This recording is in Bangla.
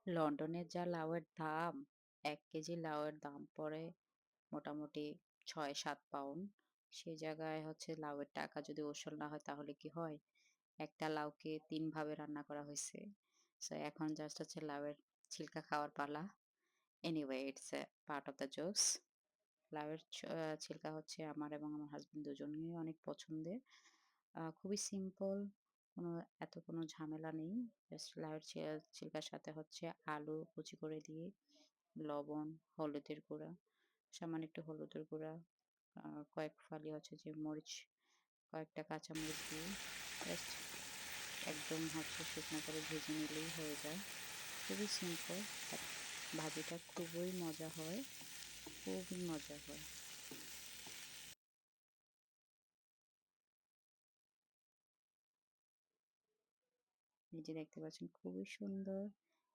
লন্ডনে যা লাউয়ের দাম, ১ কেজি লাউয়ের দাম পড়ে মোটামুটি ৬-৭ পাউন্ড। সে জায়গায় হচ্ছে লাউয়ের টাকা যদি ওসুল না হয় তাহলে কি হয়? একটা লাউকে ৩ ভাবে রান্না করা হইছে। সো এখন জাস্ট হচ্ছে লাউয়ের ছিলকা খাওয়ার পালা। Anyway it's a part of the jokes. লাউয়ের ছিলকা হচ্ছে আমার এবং আমার হাসব্যান্ড দুজনেরই অনেক পছন্দের। খুবই সিম্পল, কোনো কোনো ঝামেলা নেই। জাস্ট লাউয়ের ছিলকার সাথে হচ্ছে আলু কুচি করে দিয়ে লবণ, হলুদের গুঁড়া, সামান্য একটু হলুদের গুঁড়া, আ কয়েক ফালি হচ্ছে যে মরিচ, কয়েকটা কাঁচামরিচ দিয়ে জাস্ট একদম হচ্ছে শুকনো করে ভেজে নিলেই হয়ে যায়। খুবই সিম্পল বাট ভাজিটা খুবই মজা হয়, খুবই মজা হয়। এই যে দেখতে পাচ্ছেন খুবই সুন্দর।